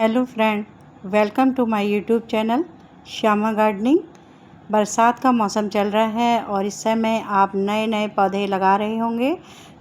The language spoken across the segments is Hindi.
Hello friend, welcome to my YouTube channel Shyama gardening. बरसात का मौसम चल रहा है और इस समय आप नए नए पौधे लगा रहे होंगे।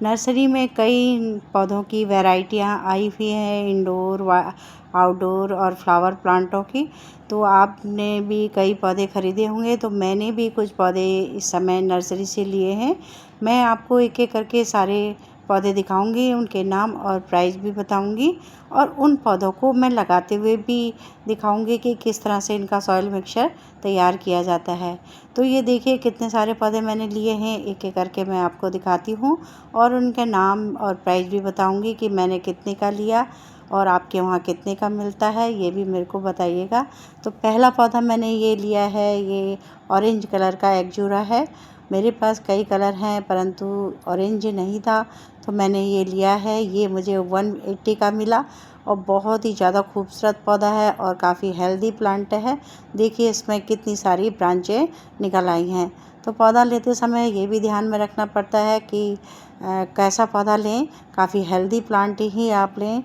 नर्सरी में कई पौधों की वैरायटियां आई हुई हैं, इंडोर आउटडोर और फ्लावर प्लांटों की। तो आपने भी कई पौधे ख़रीदे होंगे, तो मैंने भी कुछ पौधे इस समय नर्सरी से लिए हैं। मैं आपको एक एक करके सारे पौधे दिखाऊंगी, उनके नाम और प्राइस भी बताऊंगी और उन पौधों को मैं लगाते हुए भी दिखाऊंगी कि किस तरह से इनका सॉइल मिक्सचर तैयार किया जाता है। तो ये देखिए कितने सारे पौधे मैंने लिए हैं, एक एक करके मैं आपको दिखाती हूँ और उनके नाम और प्राइस भी बताऊंगी कि मैंने कितने का लिया और आपके वहाँ कितने का मिलता है, ये भी मेरे को बताइएगा। तो पहला पौधा मैंने ये लिया है, ये ऑरेंज कलर का एक्जूरा है। मेरे पास कई कलर हैं परंतु ऑरेंज नहीं था, तो मैंने ये लिया है। ये मुझे 180 का मिला और बहुत ही ज़्यादा खूबसूरत पौधा है और काफ़ी हेल्दी प्लांट है। देखिए इसमें कितनी सारी ब्रांचें निकल आई हैं। तो पौधा लेते समय ये भी ध्यान में रखना पड़ता है कि कैसा पौधा लें। काफ़ी हेल्दी प्लांट ही आप लें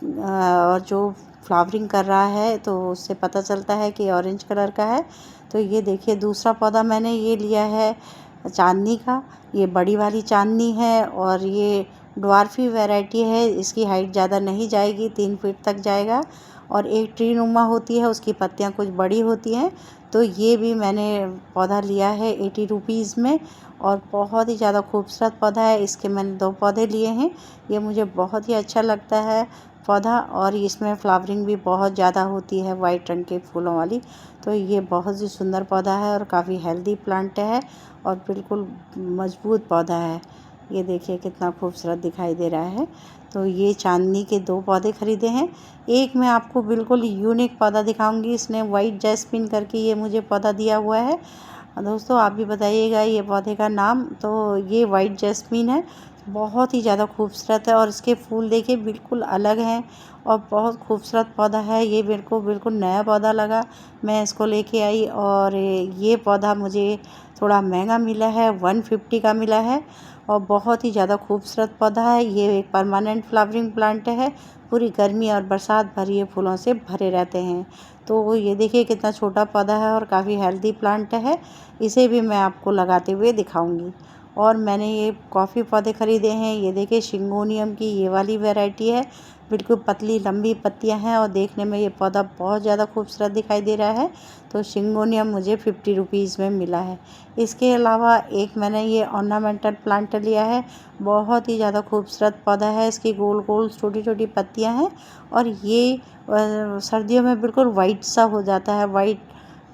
और जो फ्लावरिंग कर रहा है तो उससे पता चलता है कि ऑरेंज कलर का है। तो ये देखिए दूसरा पौधा मैंने ये लिया है चांदनी का। ये बड़ी वाली चांदनी है और ये ड्वार्फी वैरायटी है। इसकी हाइट ज़्यादा नहीं जाएगी, 3 फीट तक जाएगा और एक ट्री नुमा होती है, उसकी पत्तियां कुछ बड़ी होती हैं। तो ये भी मैंने पौधा लिया है 80 रुपीज़ में और बहुत ही ज़्यादा खूबसूरत पौधा है। इसके मैंने 2 पौधे लिए हैं। ये मुझे बहुत ही अच्छा लगता है पौधा और इसमें फ्लावरिंग भी बहुत ज़्यादा होती है वाइट रंग के फूलों वाली। तो ये बहुत ही सुंदर पौधा है और काफ़ी हेल्दी प्लांट है और बिल्कुल मजबूत पौधा है। ये देखिए कितना खूबसूरत दिखाई दे रहा है। तो ये चांदनी के 2 पौधे ख़रीदे हैं। एक मैं आपको बिल्कुल यूनिक पौधा दिखाऊंगी। इसने वाइट जैस्मिन करके ये मुझे पौधा दिया हुआ है। दोस्तों आप भी बताइएगा ये पौधे का नाम। तो ये वाइट जैस्मिन है, बहुत ही ज़्यादा खूबसूरत है और इसके फूल देखिए बिल्कुल अलग हैं और बहुत खूबसूरत पौधा है। ये मेरे को बिल्कुल नया पौधा लगा, मैं इसको लेके आई और ये पौधा मुझे थोड़ा महंगा मिला है, 150 का मिला है और बहुत ही ज़्यादा खूबसूरत पौधा है। ये एक परमानेंट फ्लावरिंग प्लांट है, पूरी गर्मी और बरसात भर ये फूलों से भरे रहते हैं। तो ये देखिए कितना छोटा पौधा है और काफ़ी हेल्दी प्लांट है। इसे भी मैं आपको लगाते हुए दिखाऊंगी। और मैंने ये कॉफ़ी पौधे ख़रीदे हैं। ये देखिए शिंगोनियम की ये वाली वैरायटी है, बिल्कुल पतली लंबी पत्तियां हैं और देखने में ये पौधा बहुत ज़्यादा खूबसूरत दिखाई दे रहा है। तो शिंगोनियम मुझे 50 रुपीज़ में मिला है। इसके अलावा एक मैंने ये ऑर्नामेंटल प्लांट लिया है, बहुत ही ज़्यादा खूबसूरत पौधा है। इसकी गोल गोल छोटी छोटी पत्तियां हैं और ये सर्दियों में बिल्कुल वाइट सा हो जाता है, वाइट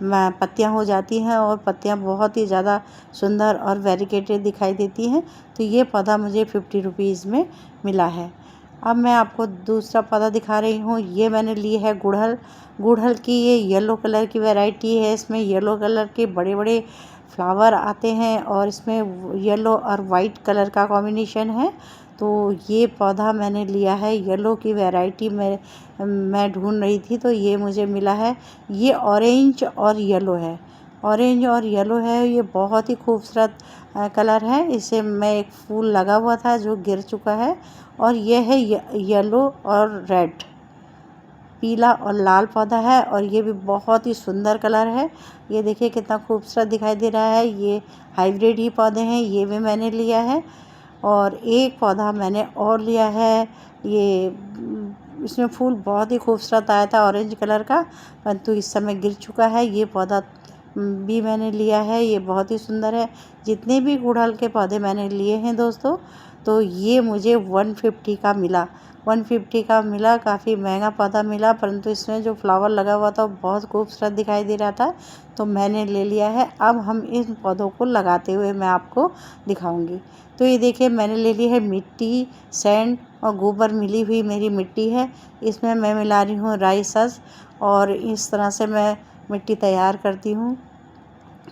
पत्तियां हो जाती हैं और पत्तियां बहुत ही ज़्यादा सुंदर और वेरीकेटेड दिखाई देती हैं। तो ये पौधा मुझे 50 रुपीज़ में मिला है। अब मैं आपको दूसरा पौधा दिखा रही हूँ। ये मैंने ली है गुड़हल। गुड़हल की ये येलो कलर की वैरायटी है। इसमें येलो कलर के बड़े बड़े फ्लावर आते हैं और इसमें येलो और वाइट कलर का कॉम्बिनेशन है। तो ये पौधा मैंने लिया है, येलो की वैरायटी में मैं ढूंढ रही थी तो ये मुझे मिला है। ये ऑरेंज और येलो है, ऑरेंज और येलो है। ये बहुत ही खूबसूरत कलर है। इसे मैं एक फूल लगा हुआ था जो गिर चुका है और यह है येलो और रेड, पीला और लाल पौधा है और ये भी बहुत ही सुंदर कलर है। ये देखिए कितना खूबसूरत दिखाई दे रहा है। ये हाइब्रिड ही पौधे हैं, ये भी मैंने लिया है। और एक पौधा मैंने और लिया है, ये इसमें फूल बहुत ही खूबसूरत आया था ऑरेंज कलर का, परंतु इस समय गिर चुका है। ये पौधा भी मैंने लिया है, ये बहुत ही सुंदर है। जितने भी गुड़हल के पौधे मैंने लिए हैं दोस्तों, तो ये मुझे 150 का मिला, 150 का मिला। काफ़ी महंगा पौधा मिला परंतु इसमें जो फ्लावर लगा हुआ था वो बहुत खूबसूरत दिखाई दे रहा था, तो मैंने ले लिया है। अब हम इन पौधों को लगाते हुए मैं आपको दिखाऊंगी। तो ये देखिए मैंने ले ली है मिट्टी, सैंड और गोबर मिली हुई मेरी मिट्टी है। इसमें मैं मिला रही हूँ राई सस और इस तरह से मैं मिट्टी तैयार करती हूँ।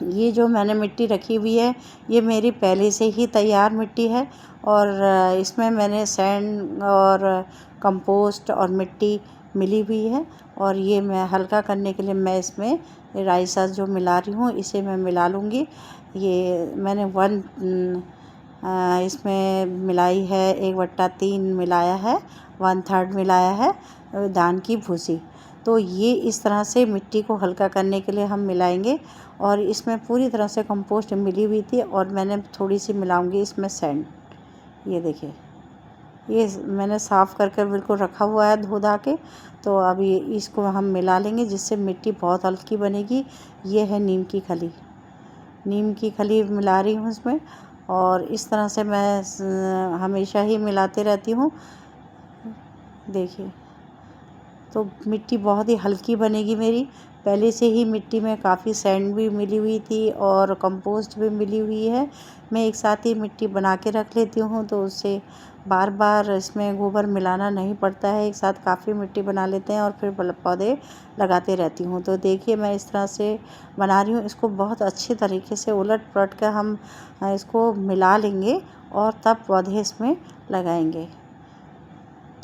ये जो मैंने मिट्टी रखी हुई है ये मेरी पहले से ही तैयार मिट्टी है और इसमें मैंने सैंड और कंपोस्ट और मिट्टी मिली हुई है और ये मैं हल्का करने के लिए मैं इसमें राई सस जो मिला रही हूँ इसे मैं मिला लूँगी। ये मैंने इसमें मिलाई है 1/3 मिलाया है, 1/3 मिलाया है धान की भूसी। तो ये इस तरह से मिट्टी को हल्का करने के लिए हम मिलाएंगे। और इसमें पूरी तरह से कंपोस्ट मिली हुई थी और मैंने थोड़ी सी मिलाऊंगी इसमें सैंड। ये देखिए, ये मैंने साफ़ करके बिल्कुल रखा हुआ है धो धा के। तो अब ये इसको हम मिला लेंगे जिससे मिट्टी बहुत हल्की बनेगी। ये है नीम की खली, नीम की खली मिला रही हूँ इसमें। और इस तरह से मैं हमेशा ही मिलाते रहती हूँ। देखिए, तो मिट्टी बहुत ही हल्की बनेगी मेरी। पहले से ही मिट्टी में काफ़ी सैंड भी मिली हुई थी और कंपोस्ट भी मिली हुई है। मैं एक साथ ही मिट्टी बना के रख लेती हूँ, तो उससे बार बार इसमें गोबर मिलाना नहीं पड़ता है। एक साथ काफ़ी मिट्टी बना लेते हैं और फिर पौधे लगाते रहती हूँ। तो देखिए, मैं इस तरह से बना रही हूँ। इसको बहुत अच्छी तरीके से उलट पलट कर हम इसको मिला लेंगे और तब पौधे इसमें लगाएंगे।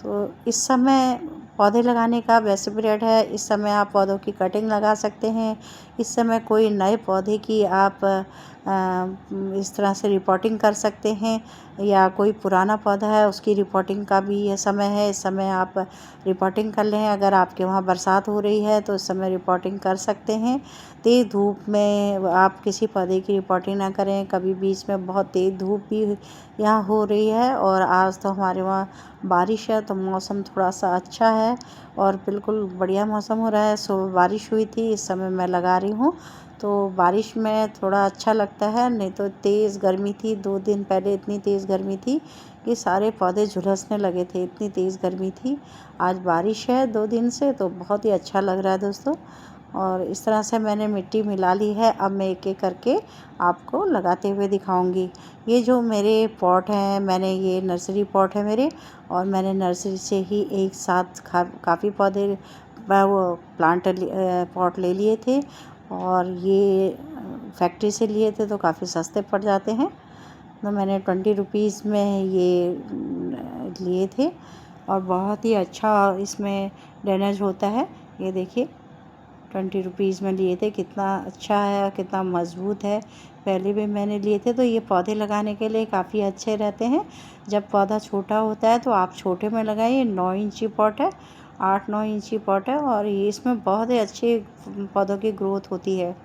तो इस समय पौधे लगाने का बेस्ट पीरियड है। इस समय आप पौधों की कटिंग लगा सकते हैं। इस समय कोई नए पौधे की आप इस तरह से रिपोर्टिंग कर सकते हैं, या कोई पुराना पौधा है उसकी रिपोर्टिंग का भी ये समय है। इस समय आप रिपोर्टिंग कर लें। अगर आपके वहाँ बरसात हो रही है तो इस समय रिपोर्टिंग कर सकते हैं। तेज़ धूप में आप किसी पौधे की रिपोर्टिंग ना करें। कभी बीच में बहुत तेज़ धूप भी यहाँ हो रही है और आज तो हमारे वहाँ बारिश है, तो मौसम थोड़ा सा अच्छा है और बिल्कुल बढ़िया मौसम हो रहा है। सुबह बारिश हुई थी, इस समय मैं लगा रही हूँ। तो बारिश में थोड़ा अच्छा लगता है, नहीं तो तेज़ गर्मी थी। 2 दिन पहले इतनी तेज़ गर्मी थी कि सारे पौधे झुलसने लगे थे, इतनी तेज़ गर्मी थी। आज बारिश है 2 दिन से, तो बहुत ही अच्छा लग रहा है दोस्तों। और इस तरह से मैंने मिट्टी मिला ली है। अब मैं एक एक करके आपको लगाते हुए दिखाऊंगी। ये जो मेरे पॉट हैं, मैंने ये नर्सरी पॉट है मेरे, और मैंने नर्सरी से ही एक साथ काफ़ी पौधे वो प्लांट पॉट ले लिए थे। और ये फैक्ट्री से लिए थे तो काफ़ी सस्ते पड़ जाते हैं। तो मैंने 20 रुपीज़ में ये लिए थे और बहुत ही अच्छा इसमें ड्रेनेज होता है। ये देखिए, 20 रुपीज़ में लिए थे। कितना अच्छा है, कितना मज़बूत है। पहले भी मैंने लिए थे। तो ये पौधे लगाने के लिए काफ़ी अच्छे रहते हैं। जब पौधा छोटा होता है तो आप छोटे में लगाइए। 9 इंची पॉट है, 8-9 इंची पॉट है और ये इसमें बहुत ही अच्छे पौधों की ग्रोथ होती है।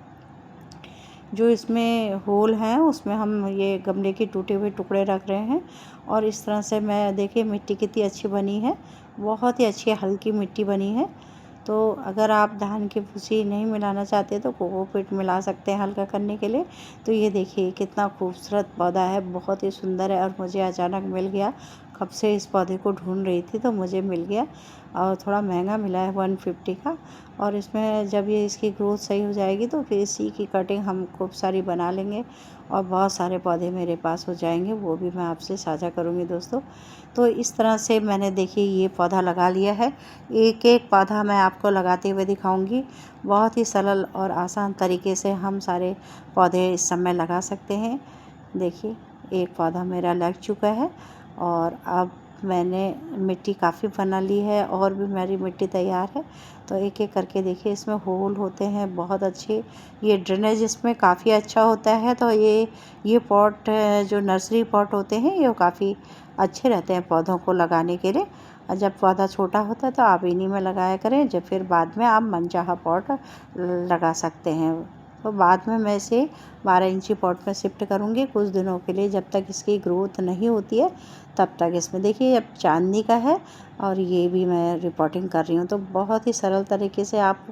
जो इसमें होल हैं उसमें हम ये गमले के टूटे हुए टुकड़े रख रहे हैं। और इस तरह से मैं देखिए मिट्टी कितनी अच्छी बनी है, बहुत ही अच्छी हल्की मिट्टी बनी है। तो अगर आप धान की भूसी नहीं मिलाना चाहते तो कोकोपीट मिला सकते हैं हल्का करने के लिए। तो ये देखिए कितना खूबसूरत पौधा है, बहुत ही सुंदर है और मुझे अचानक मिल गया। कब से इस पौधे को ढूंढ रही थी तो मुझे मिल गया और थोड़ा महंगा मिला है 150 का। और इसमें जब ये इसकी ग्रोथ सही हो जाएगी तो फिर इसी की कटिंग हम खूब सारी बना लेंगे और बहुत सारे पौधे मेरे पास हो जाएंगे, वो भी मैं आपसे साझा करूँगी दोस्तों। तो इस तरह से मैंने देखिए ये पौधा लगा लिया है। एक एक पौधा मैं आपको लगाते हुए दिखाऊंगी। बहुत ही सरल और आसान तरीके से हम सारे पौधे इस समय लगा सकते हैं। देखिए, एक पौधा मेरा लग चुका है और अब मैंने मिट्टी काफ़ी बना ली है और भी मेरी मिट्टी तैयार है। तो एक एक करके देखिए, इसमें होल होते हैं बहुत अच्छे। ये ड्रेनेज इसमें काफ़ी अच्छा होता है। तो ये पॉट जो नर्सरी पॉट होते हैं ये काफ़ी अच्छे रहते हैं पौधों को लगाने के लिए। और जब पौधा छोटा होता है तो आप इन्हीं में लगाया करें, जब फिर बाद में आप मनचाहा पॉट लगा सकते हैं। तो बाद में मैं इसे 12 इंची पॉट में शिफ्ट करूँगी कुछ दिनों के लिए, जब तक इसकी ग्रोथ नहीं होती है तब तक। इसमें देखिए अब चांदनी का है और ये भी मैं रिपोर्टिंग कर रही हूँ। तो बहुत ही सरल तरीके से आप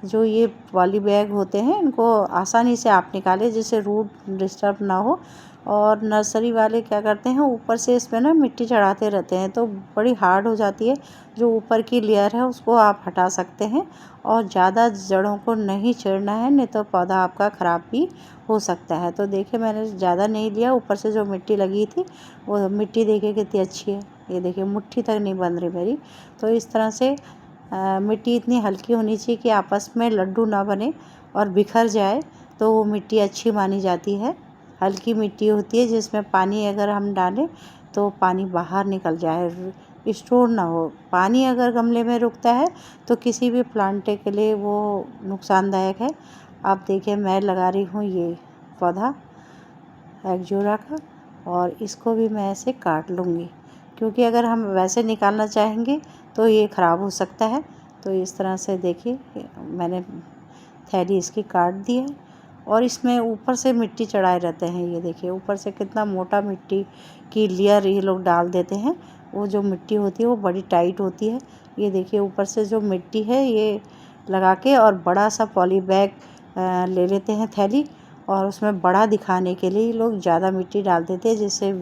जो ये पॉली बैग होते हैं इनको आसानी से आप निकालें जिससे रूट डिस्टर्ब ना हो। और नर्सरी वाले क्या करते हैं, ऊपर से इसमें ना मिट्टी चढ़ाते रहते हैं तो बड़ी हार्ड हो जाती है। जो ऊपर की लेयर है उसको आप हटा सकते हैं और ज़्यादा जड़ों को नहीं छेड़ना है, नहीं तो पौधा आपका ख़राब भी हो सकता है। तो देखिए मैंने ज़्यादा नहीं लिया, ऊपर से जो मिट्टी लगी थी वो मिट्टी देखिए कितनी अच्छी है। ये देखिए मुट्ठी तक नहीं बन रही मेरी। तो इस तरह से मिट्टी इतनी हल्की होनी चाहिए कि आपस में लड्डू ना बने और बिखर जाए, तो वो मिट्टी अच्छी मानी जाती है। हल्की मिट्टी होती है जिसमें पानी अगर हम डालें तो पानी बाहर निकल जाए, स्टोर ना हो। पानी अगर गमले में रुकता है तो किसी भी प्लांट के लिए वो नुकसानदायक है। आप देखिए मैं लगा रही हूँ ये पौधा एग्जोरा का और इसको भी मैं ऐसे काट लूँगी, क्योंकि अगर हम वैसे निकालना चाहेंगे तो ये ख़राब हो सकता है। तो इस तरह से देखिए मैंने थैली इसकी काट दी है। और इसमें ऊपर से मिट्टी चढ़ाए रहते हैं, ये देखिए ऊपर से कितना मोटा मिट्टी की लेयर ये लोग डाल देते हैं। वो जो मिट्टी होती है वो बड़ी टाइट होती है। ये देखिए ऊपर से जो मिट्टी है ये लगा के, और बड़ा सा पॉली बैग ले लेते हैं थैली, और उसमें बड़ा दिखाने के लिए लोग ज़्यादा मिट्टी डाल देते हैं, जिससे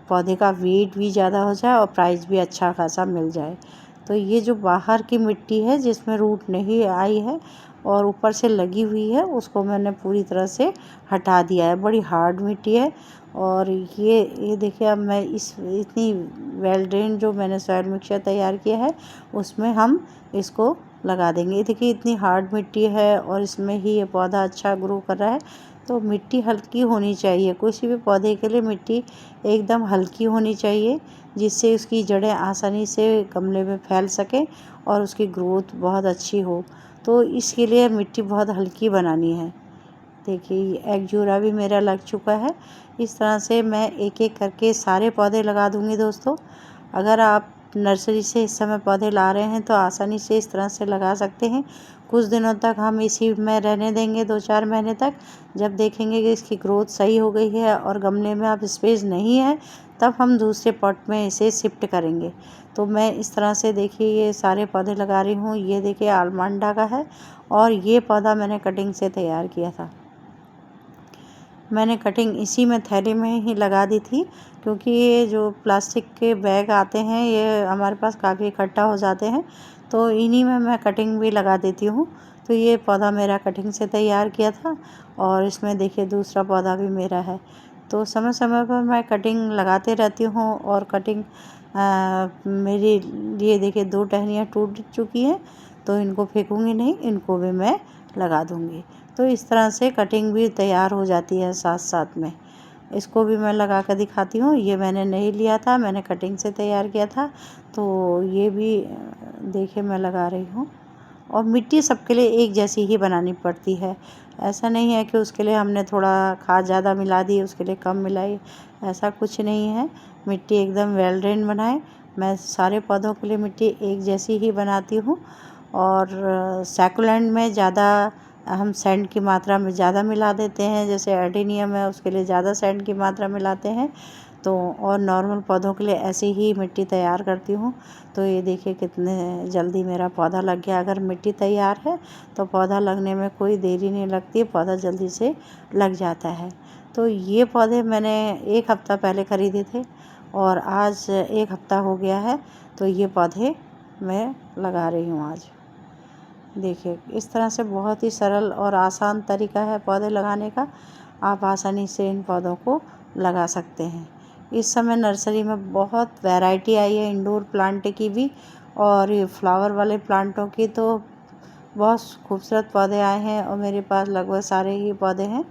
पौधे का वेट भी ज़्यादा हो जाए और प्राइस भी अच्छा खासा मिल जाए। तो ये जो बाहर की मिट्टी है जिसमें रूट नहीं आई है और ऊपर से लगी हुई है, उसको मैंने पूरी तरह से हटा दिया है। बड़ी हार्ड मिट्टी है। और ये देखिए अब मैं इतनी वेल ड्रेन जो मैंने सॉइल मिक्सचर तैयार किया है उसमें हम इसको लगा देंगे। ये देखिए इतनी हार्ड मिट्टी है और इसमें ही ये पौधा अच्छा ग्रो कर रहा है। तो मिट्टी हल्की होनी चाहिए, किसी भी पौधे के लिए मिट्टी एकदम हल्की होनी चाहिए, जिससे उसकी जड़ें आसानी से गमले में फैल सकें और उसकी ग्रोथ बहुत अच्छी हो। तो इसके लिए मिट्टी बहुत हल्की बनानी है। देखिए एगजूरा भी मेरा लग चुका है। इस तरह से मैं एक एक करके सारे पौधे लगा दूंगी दोस्तों। अगर आप नर्सरी से इस समय पौधे ला रहे हैं तो आसानी से इस तरह से लगा सकते हैं। कुछ दिनों तक हम इसी में रहने देंगे, 2-4 महीने तक। जब देखेंगे कि इसकी ग्रोथ सही हो गई है और गमले में अब स्पेस नहीं है, तब हम दूसरे पॉट में इसे शिफ्ट करेंगे। तो मैं इस तरह से देखिए ये सारे पौधे लगा रही हूँ। ये देखिए आलमंडा का है और ये पौधा मैंने कटिंग से तैयार किया था। मैंने कटिंग इसी में थैली में ही लगा दी थी, क्योंकि ये जो प्लास्टिक के बैग आते हैं ये हमारे पास काफ़ी इकट्ठा हो जाते हैं, तो इन्हीं में मैं कटिंग भी लगा देती हूँ। तो ये पौधा मेरा कटिंग से तैयार किया था और इसमें देखिए दूसरा पौधा भी मेरा है। तो समय समय पर मैं कटिंग लगाते रहती हूँ। और कटिंग मेरी ये देखिए 2 टहनियाँ टूट चुकी हैं, तो इनको फेंकूँगी नहीं, इनको भी मैं लगा दूँगी। तो इस तरह से कटिंग भी तैयार हो जाती है साथ साथ में। इसको भी मैं लगा कर दिखाती हूँ। ये मैंने नहीं लिया था, मैंने कटिंग से तैयार किया था। तो ये भी देखिए मैं लगा रही हूँ। और मिट्टी सबके लिए एक जैसी ही बनानी पड़ती है। ऐसा नहीं है कि उसके लिए हमने थोड़ा खाद ज़्यादा मिला दी, उसके लिए कम मिलाई, ऐसा कुछ नहीं है। मिट्टी एकदम वेल ड्रेन बनाएं। मैं सारे पौधों के लिए मिट्टी एक जैसी ही बनाती हूँ। और सैकुलेंट में ज़्यादा हम सैंड की मात्रा में ज़्यादा मिला देते हैं, जैसे एडेनियम है उसके लिए ज़्यादा सैंड की मात्रा मिलाते हैं। तो और नॉर्मल पौधों के लिए ऐसे ही मिट्टी तैयार करती हूँ। तो ये देखिए कितने जल्दी मेरा पौधा लग गया। अगर मिट्टी तैयार है तो पौधा लगने में कोई देरी नहीं लगती, पौधा जल्दी से लग जाता है। तो ये पौधे मैंने 1 हफ़्ता पहले ख़रीदे थे और आज 1 हफ़्ता हो गया है। तो ये पौधे मैं लगा रही हूँ आज। देखिए इस तरह से बहुत ही सरल और आसान तरीका है पौधे लगाने का। आप आसानी से इन पौधों को लगा सकते हैं। इस समय नर्सरी में बहुत वैरायटी आई है इंडोर प्लांट की भी, और ये फ्लावर वाले प्लांटों की। तो बहुत खूबसूरत पौधे आए हैं और मेरे पास लगभग सारे ही पौधे हैं।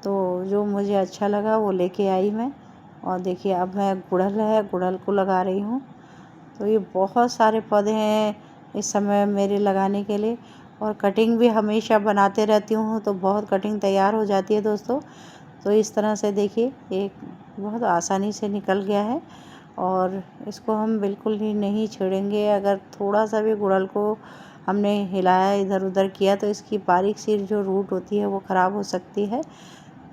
तो जो मुझे अच्छा लगा वो लेके आई मैं। और देखिए अब मैं गुड़हल को लगा रही हूँ। तो ये बहुत सारे पौधे हैं इस समय मेरे लगाने के लिए। और कटिंग भी हमेशा बनाते रहती हूँ, तो बहुत कटिंग तैयार हो जाती है दोस्तों। तो इस तरह से देखिए एक बहुत आसानी से निकल गया है। और इसको हम बिल्कुल ही नहीं छेड़ेंगे। अगर थोड़ा सा भी गुड़हल को हमने हिलाया, इधर उधर किया, तो इसकी बारीक सी जो रूट होती है वो ख़राब हो सकती है।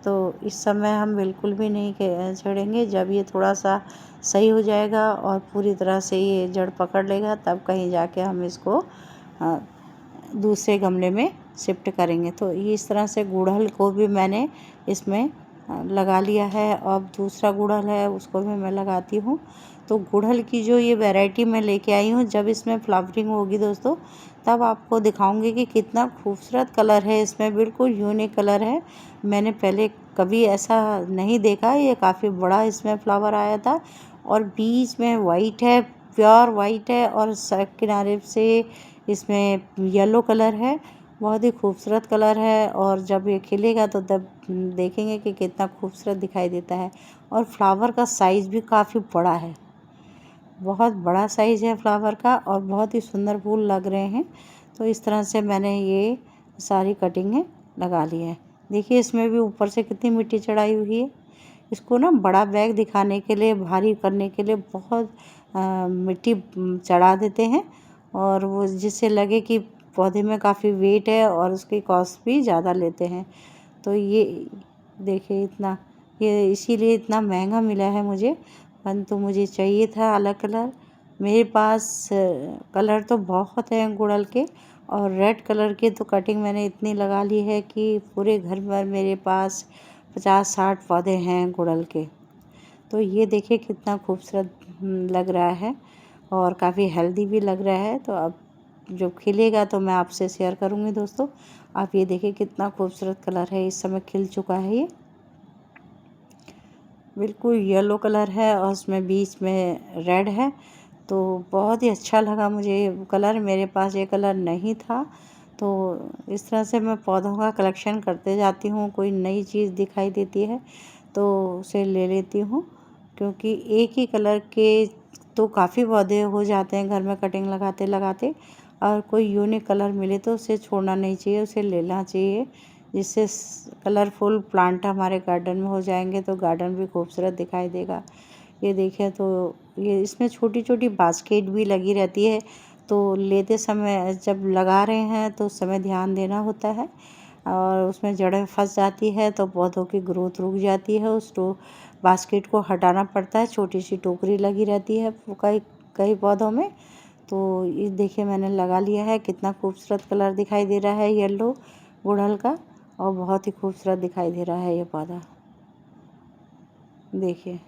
तो इस समय हम बिल्कुल भी नहीं छेड़ेंगे। जब ये थोड़ा सा सही हो जाएगा और पूरी तरह से ये जड़ पकड़ लेगा, तब कहीं जाके हम इसको दूसरे गमले में शिफ्ट करेंगे। तो ये इस तरह से गुड़हल को भी मैंने इसमें लगा लिया है। अब दूसरा गुड़हल है उसको भी मैं लगाती हूँ। तो गुड़हल की जो ये वैरायटी मैं लेके आई हूँ, जब इसमें फ्लावरिंग होगी दोस्तों, तब आपको दिखाऊंगी कि कितना खूबसूरत कलर है इसमें, बिल्कुल यूनिक कलर है। मैंने पहले कभी ऐसा नहीं देखा। ये काफ़ी बड़ा इसमें फ्लावर आया था और बीच में वाइट है, प्योर वाइट है, और किनारे से इसमें येलो कलर है। बहुत ही खूबसूरत कलर है। और जब ये खिलेगा तो तब देखेंगे कि कितना खूबसूरत दिखाई देता है। और फ्लावर का साइज़ भी काफ़ी बड़ा है, बहुत बड़ा साइज़ है फ्लावर का, और बहुत ही सुंदर फूल लग रहे हैं। तो इस तरह से मैंने ये सारी कटिंगें लगा ली है। देखिए इसमें भी ऊपर से कितनी मिट्टी चढ़ाई हुई है। इसको ना बड़ा बैग दिखाने के लिए, भारी करने के लिए बहुत मिट्टी चढ़ा देते हैं, और वो जिससे लगे कि पौधे में काफ़ी वेट है, और उसकी कॉस्ट भी ज़्यादा लेते हैं। तो ये देखिए इतना, ये इसीलिए इतना महंगा मिला है मुझे, परंतु मुझे चाहिए था अलग कलर। मेरे पास कलर तो बहुत हैं गुड़हल के, और रेड कलर की तो कटिंग मैंने इतनी लगा ली है कि पूरे घर भर मेरे पास 50-60 पौधे हैं गुड़हल के। तो ये देखिए कितना खूबसूरत लग रहा है, और काफ़ी हेल्दी भी लग रहा है। तो अब जब खिलेगा तो मैं आपसे शेयर करूँगी दोस्तों। आप ये देखिए कितना खूबसूरत कलर है, इस समय खिल चुका है। ये बिल्कुल येलो कलर है और उसमें बीच में रेड है, तो बहुत ही अच्छा लगा मुझे ये कलर। मेरे पास ये कलर नहीं था, तो इस तरह से मैं पौधों का कलेक्शन करते जाती हूँ। कोई नई चीज़ दिखाई देती है तो उसे ले लेती हूँ, क्योंकि एक ही कलर के तो काफ़ी पौधे हो जाते हैं घर में कटिंग लगाते लगाते, और कोई यूनिक कलर मिले तो उसे छोड़ना नहीं चाहिए, उसे लेना चाहिए, जिससे कलरफुल प्लांट हमारे गार्डन में हो जाएंगे तो गार्डन भी खूबसूरत दिखाई देगा। ये देखिए, तो ये इसमें छोटी छोटी बास्केट भी लगी रहती है, तो लेते समय जब लगा रहे हैं तो उस समय ध्यान देना होता है, और उसमें जड़ें फंस जाती है तो पौधों की ग्रोथ रुक जाती है। उस बास्केट को हटाना पड़ता है, छोटी सी टोकरी लगी रहती है कई कई पौधों में। तो ये देखिए मैंने लगा लिया है, कितना खूबसूरत कलर दिखाई दे रहा है येलो गुड़हल का, और बहुत ही खूबसूरत दिखाई दे रहा है ये पौधा। देखिए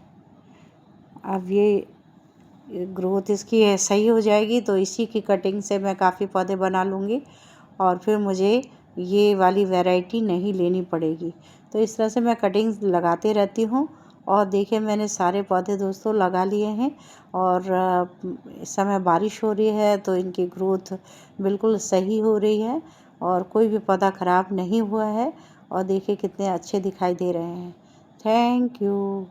अब ये ग्रोथ इसकी सही हो जाएगी तो इसी की कटिंग से मैं काफ़ी पौधे बना लूँगी, और फिर मुझे ये वाली वैरायटी नहीं लेनी पड़ेगी। तो इस तरह से मैं कटिंग्स लगाते रहती हूँ। और देखिए मैंने सारे पौधे दोस्तों लगा लिए हैं, और इस समय बारिश हो रही है तो इनकी ग्रोथ बिल्कुल सही हो रही है, और कोई भी पौधा ख़राब नहीं हुआ है, और देखिए कितने अच्छे दिखाई दे रहे हैं। Thank you.